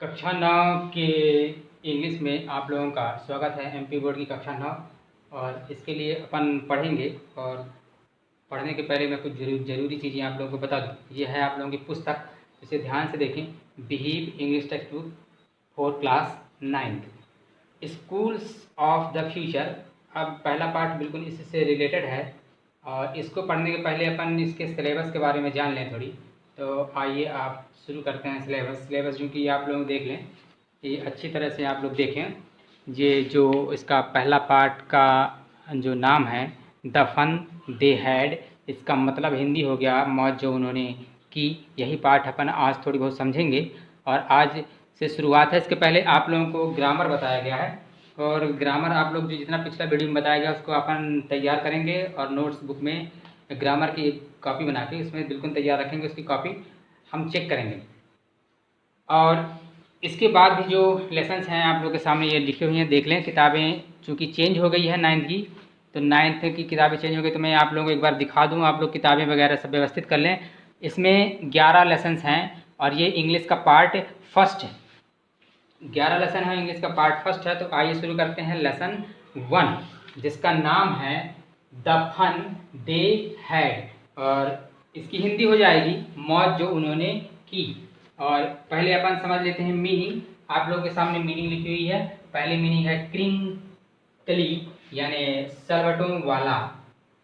कक्षा 9 के इंग्लिश में आप लोगों का स्वागत है। एमपी बोर्ड की कक्षा 9 और इसके लिए अपन पढ़ेंगे। और पढ़ने के पहले मैं कुछ ज़रूरी चीज़ें आप लोगों को बता दूं। ये है आप लोगों की पुस्तक, इसे ध्यान से देखें। Beehive English text book for class 9th, schools of the future. अब पहला पार्ट बिल्कुल इससे रिलेटेड है और इसको पढ़ने के पहले अपन इसके सिलेबस के बारे में जान लें थोड़ी। तो आइए आप शुरू करते हैं सिलेबस जो कि आप लोग देख लें, ये अच्छी तरह से आप लोग देखें। ये जो इसका पहला पार्ट का जो नाम है द फन दे हैड, इसका मतलब हिंदी हो गया मौज जो उन्होंने की। यही पार्ट अपन आज थोड़ी बहुत समझेंगे और आज से शुरुआत है। इसके पहले आप लोगों को ग्रामर बताया गया है और ग्रामर आप लोग जो जितना पिछला वीडियो में बताया गया उसको अपन तैयार करेंगे और नोट्स बुक में ग्रामर की एक कॉपी बना के इसमें बिल्कुल तैयार रखेंगे। उसकी कॉपी हम चेक करेंगे और इसके बाद भी जो लेसन्स हैं आप लोग के सामने ये लिखे हुए हैं, देख लें। किताबें चूँकि चेंज हो गई है 9th की, तो 9th की किताबें चेंज हो गई तो मैं आप लोगों को एक बार दिखा दूँ। आप लोग किताबें वगैरह सब व्यवस्थित कर लें। इसमें 11 लेसन्स हैं और ये इंग्लिश का पार्ट फर्स्ट है। 11 लेसन है, इंग्लिश का पार्ट फर्स्ट है। तो आइए शुरू करते हैं लेसन 1, जिसका नाम है द फन दे हैड और इसकी हिंदी हो जाएगी मौज जो उन्होंने की। और पहले अपन समझ लेते हैं मीनिंग। आप लोगों के सामने मीनिंग लिखी हुई है। पहली मीनिंग है क्रिंकली यानी सरवटों वाला,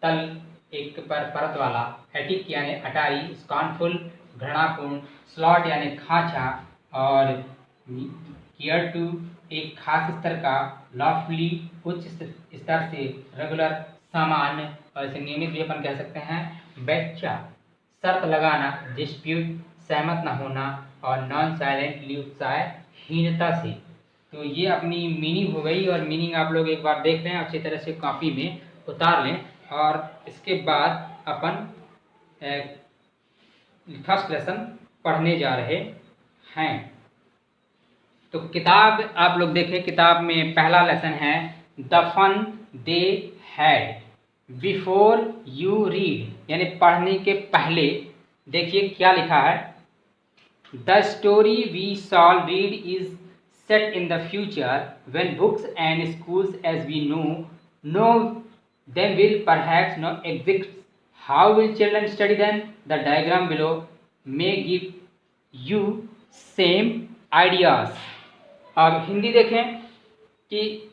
तल एक पर परत वाला, एटिक यानी अटारी, स्कॉनफुल घृणापूर्ण, स्लॉट यानी खांचा और गियर टू एक खास स्तर का, लॉफ्टली उच्च स्तर से, रेगुलर सामान्य और इसे नियमित भी अपन कह सकते हैं, बेचा शर्त लगाना, डिस्प्यूट सहमत न होना और नॉन साइलेंटली उत्साहहीनता से। तो ये अपनी मीनिंग हो गई और मीनिंग आप लोग एक बार देख लें, अच्छी तरह से कॉपी में उतार लें। और इसके बाद अपन फर्स्ट लेसन पढ़ने जा रहे हैं। तो किताब आप लोग देखें, किताब में पहला लेसन है the fun they had. Before you read यानी पढ़ने के पहले देखिए क्या लिखा है। The story we shall read is set in the future when books and schools as we know them will perhaps no exist. How will children study them? The diagram below may give you same ideas. अब हिंदी देखें कि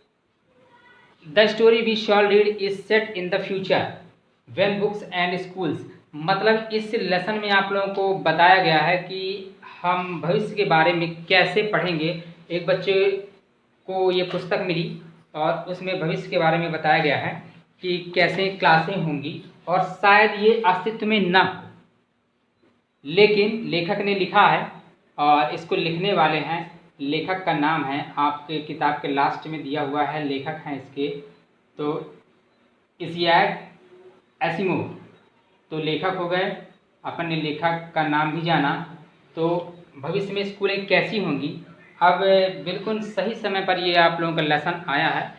the story we shall read is set in the future when books and schools, मतलब इस lesson में आप लोगों को बताया गया है कि हम भविष्य के बारे में कैसे पढ़ेंगे। एक बच्चे को ये पुस्तक मिली और उसमें भविष्य के बारे में बताया गया है कि कैसे क्लासें होंगी और शायद ये अस्तित्व में न हो, लेकिन लेखक ने लिखा है और इसको लिखने वाले हैं, लेखक का नाम है आपके किताब के लास्ट में दिया हुआ है, लेखक हैं इसके तो इज़ैक एसिमोव। तो लेखक हो गए, अपन ने लेखक का नाम भी जाना। तो भविष्य में स्कूलें कैसी होंगी, अब बिल्कुल सही समय पर ये आप लोगों का लेसन आया है।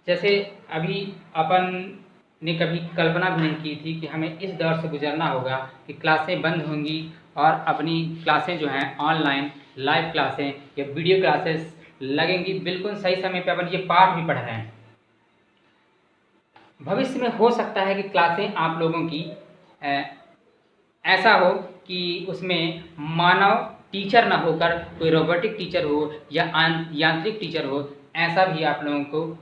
जैसे अभी अपन ने कभी कल्पना भी नहीं की थी कि हमें इस दौर से गुजरना होगा कि क्लासें बंद होंगी और अपनी क्लासें जो हैं ऑनलाइन लाइव क्लासें या वीडियो क्लासेस लगेंगी। बिल्कुल सही समय पे अपन ये पाठ भी पढ़ रहे हैं। भविष्य में हो सकता है कि क्लासें आप लोगों की ऐसा हो कि उसमें मानव टीचर ना होकर कोई रोबोटिक टीचर हो या यांत्रिक टीचर हो, ऐसा भी आप लोगों को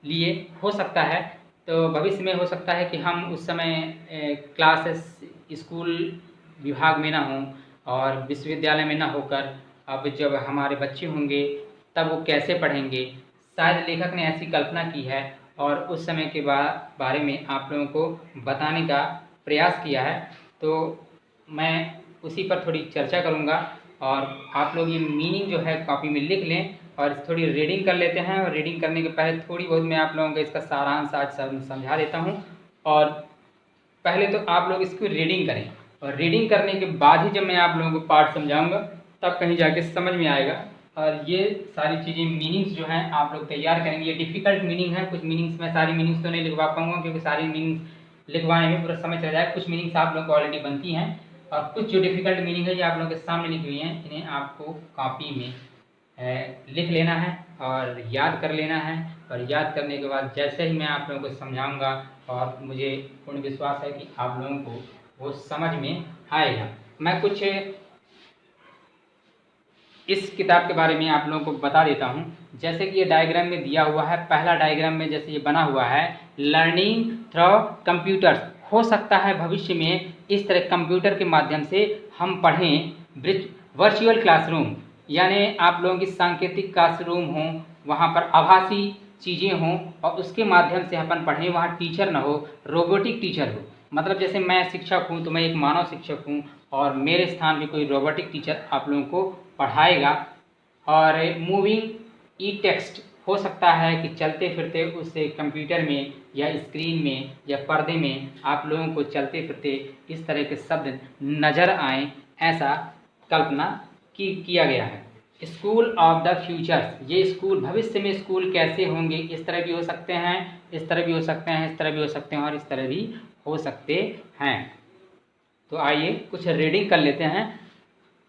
लिए हो सकता है। तो भविष्य में हो सकता है कि हम उस समय क्लासेस स्कूल विभाग में ना हों और विश्वविद्यालय में ना होकर अब जब हमारे बच्चे होंगे तब वो कैसे पढ़ेंगे। शायद लेखक ने ऐसी कल्पना की है और उस समय के बारे में आप लोगों को बताने का प्रयास किया है। तो मैं उसी पर थोड़ी चर्चा करूँगा और आप लोग ये मीनिंग जो है कॉपी में लिख लें और थोड़ी रीडिंग कर लेते हैं। और रीडिंग करने के पहले थोड़ी बहुत मैं आप लोगों को इसका सारांश आज समझा देता हूँ। और पहले तो आप लोग इसकी रीडिंग करें और रीडिंग करने के बाद ही जब मैं आप लोगों को पाठ समझाऊंगा तब कहीं जाके समझ में आएगा। और ये सारी चीज़ें मीनिंग्स जो हैं आप लोग तैयार करेंगे। ये डिफ़िकल्ट मीनिंग है, कुछ मीनिंग्स मैं सारी मीनिंग्स तो नहीं लिखवा पाऊँगा क्योंकि सारी मीनिंग्स लिखवाने में पूरा समय चला जाए। कुछ मीनिंग्स आप लोग को ऑलरेडी बनती हैं और कुछ जो डिफ़िकल्ट मीनिंग है ये आप लोगों के सामने लिखी हुई हैं, इन्हें आपको कॉपी में लिख लेना है और याद कर लेना है। और याद करने के बाद जैसे ही मैं आप लोगों को समझाऊंगा, और मुझे पूर्ण विश्वास है कि आप लोगों को वो समझ में आएगा। मैं कुछ इस किताब के बारे में आप लोगों को बता देता हूँ। जैसे कि ये डायग्राम में दिया हुआ है, पहला डायग्राम में जैसे ये बना हुआ है लर्निंग थ्रू कंप्यूटर्स। हो सकता है भविष्य में इस तरह कंप्यूटर के माध्यम से हम पढ़ें। वर्चुअल क्लासरूम यानी आप लोगों की सांकेतिक क्लासरूम हो, वहाँ पर आभासी चीज़ें हों और उसके माध्यम से अपन पढ़ें। वहाँ टीचर ना हो, रोबोटिक टीचर हो। मतलब जैसे मैं शिक्षक हूँ तो मैं एक मानव शिक्षक हूँ और मेरे स्थान पे कोई रोबोटिक टीचर आप लोगों को पढ़ाएगा। और मूविंग ई टेक्स्ट हो सकता है कि चलते फिरते उस कंप्यूटर में या स्क्रीन में या पर्दे में आप लोगों को चलते फिरते इस तरह के शब्द नज़र आएँ, ऐसा कल्पना किया गया है। स्कूल ऑफ द फ्यूचर्स, ये स्कूल भविष्य में स्कूल कैसे होंगे, इस तरह भी हो सकते हैं, इस तरह भी हो सकते हैं, इस तरह भी हो सकते हैं और इस तरह भी हो सकते हैं। तो आइए कुछ रीडिंग कर लेते हैं।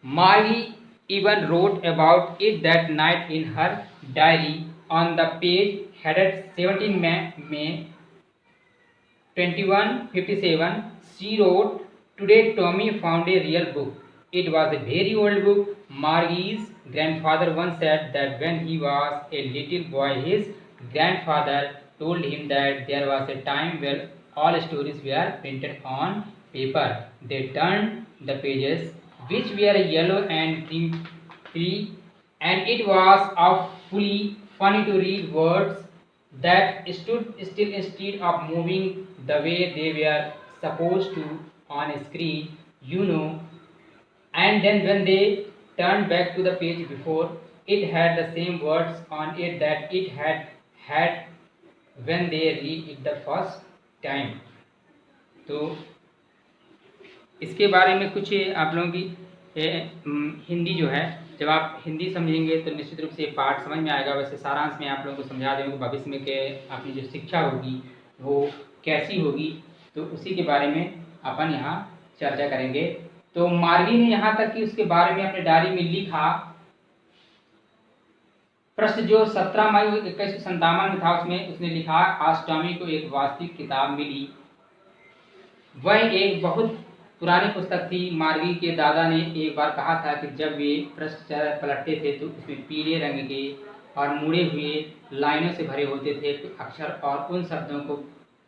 मार्गी even wrote about it that night in her diary on the page headed 17 May 2157. She wrote, "Today Tommy found a real book. It was a very old book. Margie's grandfather once said that when he was a little boy, his grandfather told him that there was a time when all stories were printed on paper. They turned the pages, which were yellow and free, and it was awfully funny to read words that stood still instead of moving the way they were supposed to on a screen, you know. And then when they turned back to the page before, it had the same words on it that it had had when they read it the first time." तो इसके बारे में कुछ आप लोगों की हिंदी जो है, जब आप हिंदी समझेंगे तो निश्चित रूप से ये पाठ समझ में आएगा। वैसे सारांश में आप लोगों को समझा देंगे भविष्य में के अपनी जो शिक्षा होगी वो कैसी होगी, तो उसी के बारे में अपन यहाँ चर्चा करेंगे। तो मार्गी ने यहाँ तक कि उसके बारे में अपने डायरी में लिखा। प्रश्न जो 17 मई 1957 में था उसमें उसने लिखा, आज टॉमी को एक वास्तविक किताब मिली। वह एक बहुत पुरानी पुस्तक थी। मार्गी के दादा ने एक बार कहा था कि जब वे पृष्ठ पलटते थे तो उसमें पीले रंग के और मुड़े हुए लाइनों से भरे होते थे अक्षर, और उन शब्दों को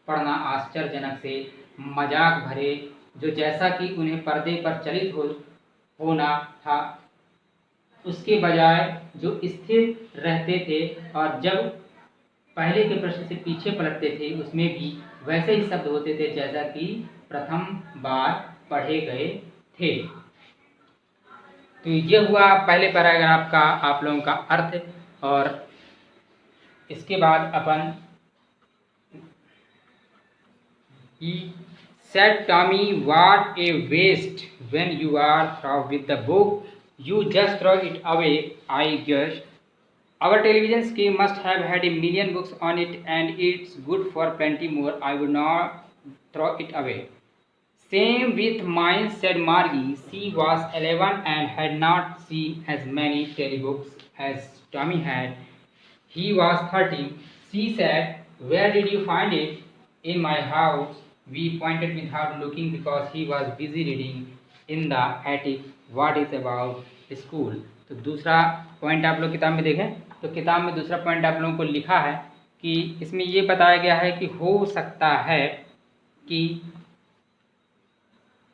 पढ़ना आश्चर्यजनक से मजाक भरे, जो जैसा कि उन्हें पर्दे पर चलित होना था उसके बजाय जो स्थिर रहते थे, और जब पहले के प्रश्न से पीछे पलटते थे उसमें भी वैसे ही शब्द होते थे जैसा कि प्रथम बार पढ़े गए थे। तो ये हुआ पहले पैराग्राफ का आप लोगों का अर्थ। और इसके बाद अपन He said, "Tommy, what a waste when you are through with the book. You just throw it away, I guess. Our television screen must have had a million books on it, and it's good for plenty more. I would not throw it away." "Same with mine," said Margie. She was 11 and had not seen as many telebooks as Tommy had. He was 13. She said, "Where did you find it?" "In my house." We pointed without looking because he was busy reading in the attic. What is about school? तो दूसरा point आप लोग किताब में देखें तो किताब में दूसरा पॉइंट आप लोगों को लिखा है कि इसमें ये बताया गया है कि हो सकता है कि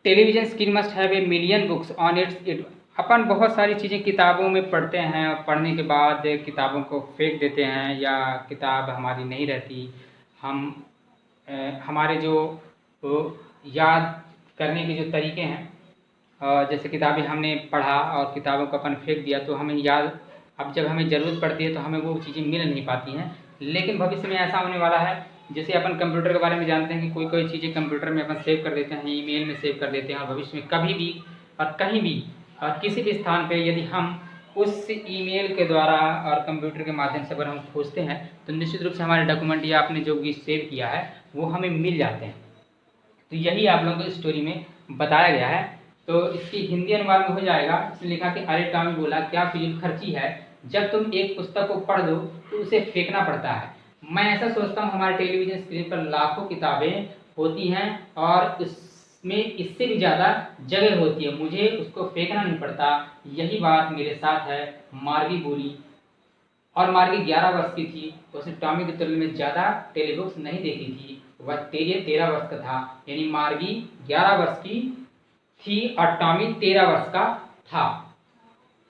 television screen must have a million books on its. अपन बहुत सारी चीज़ें किताबों में पढ़ते हैं और पढ़ने के बाद किताबों को फेंक देते हैं या किताब हमारी नहीं रहती। हम हमारे जो याद करने के जो तरीके हैं, जैसे किताबें हमने पढ़ा और किताबों को अपन फेंक दिया तो हमें याद, अब जब हमें ज़रूरत पड़ती है तो हमें वो चीज़ें मिल नहीं पाती हैं। लेकिन भविष्य में ऐसा होने वाला है, जैसे अपन कंप्यूटर के बारे में जानते हैं कि कोई चीज़ें कंप्यूटर में अपन सेव कर देते हैं, ईमेल में सेव कर देते हैं, और भविष्य में कभी भी और कहीं भी और किसी भी स्थान पर यदि हम उस ईमेल के द्वारा और कंप्यूटर के माध्यम से अगर हम खोजते हैं तो निश्चित रूप से हमारे डॉक्यूमेंट या आपने जो भी सेव किया है वो हमें मिल जाते हैं। तो यही आप लोगों को स्टोरी में बताया गया है। तो इसकी हिंदी अनुवाद में हो जाएगा। इसने लिखा कि अरे टॉमी बोला, क्या फिजूल खर्ची है, जब तुम एक पुस्तक को पढ़ दो तो उसे फेंकना पड़ता है। मैं ऐसा सोचता हूँ हमारे टेलीविजन स्क्रीन पर लाखों किताबें होती हैं और इसमें इससे भी ज़्यादा जगह होती है, मुझे उसको फेंकना नहीं पड़ता। यही बात मेरे साथ है, मार्गी बोली। और मार्गी 11 वर्ष की थी, उसने टॉमी की तुलना में ज़्यादा टेलीबुक्स नहीं देखी थी। वह 13 वर्ष का था, यानी मार्गी 11 वर्ष की थी और टॉमी 13 वर्ष का था।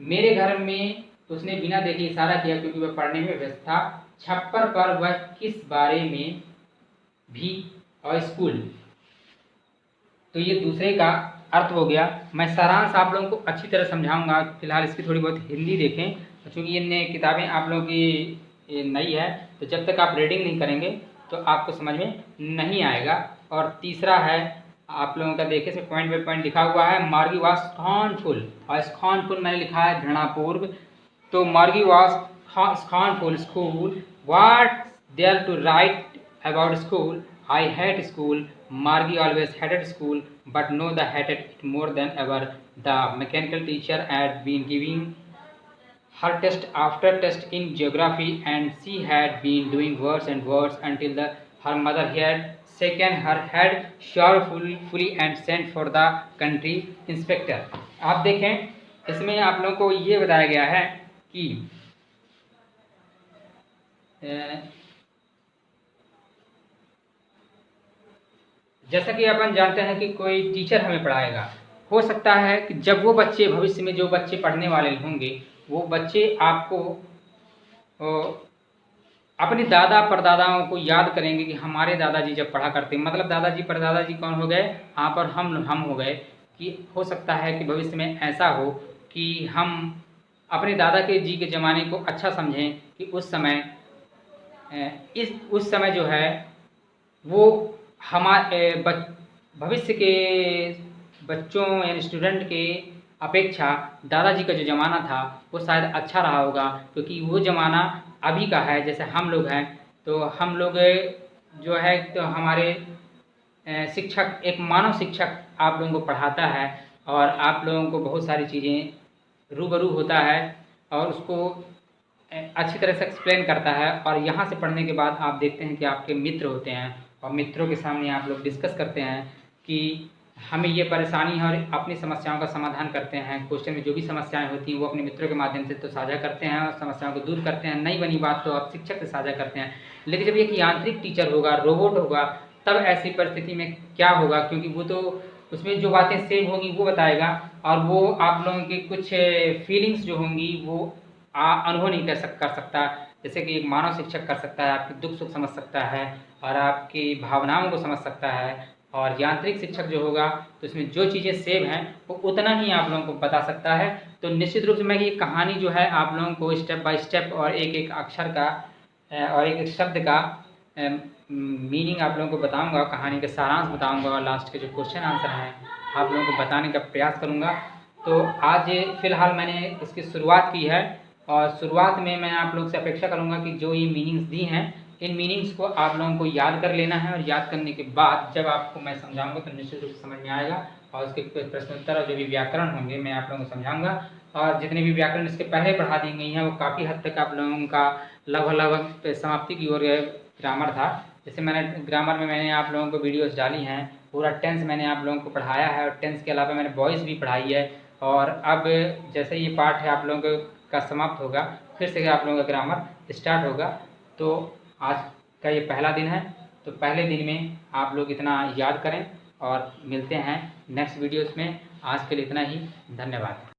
मेरे घर में उसने बिना देखे इशारा किया क्योंकि वह पढ़ने में व्यस्त था। छप्पर पर वह किस बारे में भी और स्कूल। तो ये दूसरे का अर्थ हो गया। मैं सारांश आप लोगों को अच्छी तरह समझाऊंगा, फिलहाल इसकी थोड़ी बहुत हिंदी देखें क्योंकि ये किताबें आप लोगों की नई है, तो जब तक आप रीडिंग नहीं करेंगे तो आपको समझ में नहीं आएगा। और तीसरा है आप लोगों का देखे से पॉइंट बाई पॉइंट लिखा हुआ है, मार्गी वॉज स्कॉर्नफुल, और स्कॉर्नफुल मैंने लिखा है घृणापूर्व। तो Margie was scornful school, what there to write about school, I hate school, Margie always hated school, but now they hated it more than ever. The mechanical teacher had been giving her test after test in geography, and she had been doing worse and worse until her mother had shaken her head sorrowfully and sent for the country inspector. आप देखें इसमें आप लोगों को ये बताया गया है कि जैसा कि अपन जानते हैं कि कोई टीचर हमें पढ़ाएगा, हो सकता है कि जब वो बच्चे भविष्य में जो बच्चे पढ़ने वाले होंगे वो बच्चे आपको अपने दादा परदादाओं को याद करेंगे कि हमारे दादाजी जब पढ़ा करते, मतलब दादाजी परदादाजी कौन हो गए, यहाँ पर हम हो गए। कि हो सकता है कि भविष्य में ऐसा हो कि हम अपने दादा के जी के ज़माने को अच्छा समझें कि उस समय जो है वो हमारे भविष्य के बच्चों यानी स्टूडेंट के अपेक्षा दादाजी का जो ज़माना था वो शायद अच्छा रहा होगा, क्योंकि वो ज़माना अभी का है। जैसे हम लोग हैं तो हम लोग जो है तो हमारे शिक्षक, एक मानव शिक्षक आप लोगों को पढ़ाता है और आप लोगों को बहुत सारी चीज़ें रूबरू होता है और उसको अच्छी तरह से एक्सप्लेन करता है। और यहाँ से पढ़ने के बाद आप देखते हैं कि आपके मित्र होते हैं और मित्रों के सामने आप लोग डिस्कस करते हैं कि हमें ये परेशानी है और अपनी समस्याओं का समाधान करते हैं। क्वेश्चन में जो भी समस्याएं होती हैं वो अपने मित्रों के माध्यम से तो साझा करते हैं और समस्याओं को दूर करते हैं। नहीं बनी बात तो आप शिक्षक से साझा करते हैं। लेकिन जब एक यांत्रिक टीचर होगा, रोबोट होगा, तब ऐसी परिस्थिति में क्या होगा, क्योंकि वो तो उसमें जो बातें सेव होंगी वो बताएगा और वो आप लोगों की कुछ फीलिंग्स जो होंगी वो अनुभव नहीं कर सकता। जैसे कि एक मानव शिक्षक कर सकता है, आपके दुख सुख समझ सकता है और आपकी भावनाओं को समझ सकता है। और यांत्रिक शिक्षक जो होगा तो इसमें जो चीज़ें सेव हैं वो उतना ही आप लोगों को बता सकता है। तो निश्चित रूप से मैं ये कहानी जो है आप लोगों को स्टेप बाय स्टेप और एक एक अक्षर का और एक एक शब्द का मीनिंग आप लोगों को बताऊंगा, कहानी का सारांश बताऊंगा और लास्ट के जो क्वेश्चन आंसर हैं आप लोगों को बताने का प्रयास करूंगा। तो आज फ़िलहाल मैंने इसकी शुरुआत की है और शुरुआत में मैं आप लोग से अपेक्षा करूंगा कि जो ये मीनिंग्स दी हैं इन मीनिंग्स को आप लोगों को याद कर लेना है और याद करने के बाद जब आपको मैं समझाऊंगा तो निश्चित रूप से समझ में आएगा और उसके प्रश्नोत्तर और जो भी व्याकरण होंगे मैं आप लोगों को समझाऊंगा। और जितने भी व्याकरण इसके पहले पढ़ा दी गई हैं वो काफ़ी हद तक आप लोगों का लगभग समाप्ति की ओर ग्रामर था। जैसे ग्रामर में मैंने आप लोगों को वीडियोज़ डाली हैं, पूरा टेंस मैंने आप लोगों को पढ़ाया है और टेंस के अलावा मैंने वॉइस भी पढ़ाई है। और अब जैसे ये पार्ट है आप लोगों का समाप्त होगा, फिर से आप लोगों का ग्रामर स्टार्ट होगा। तो आज का ये पहला दिन है, तो पहले दिन में आप लोग इतना याद करें और मिलते हैं नेक्स्ट वीडियोस में। आज के लिए इतना ही, धन्यवाद।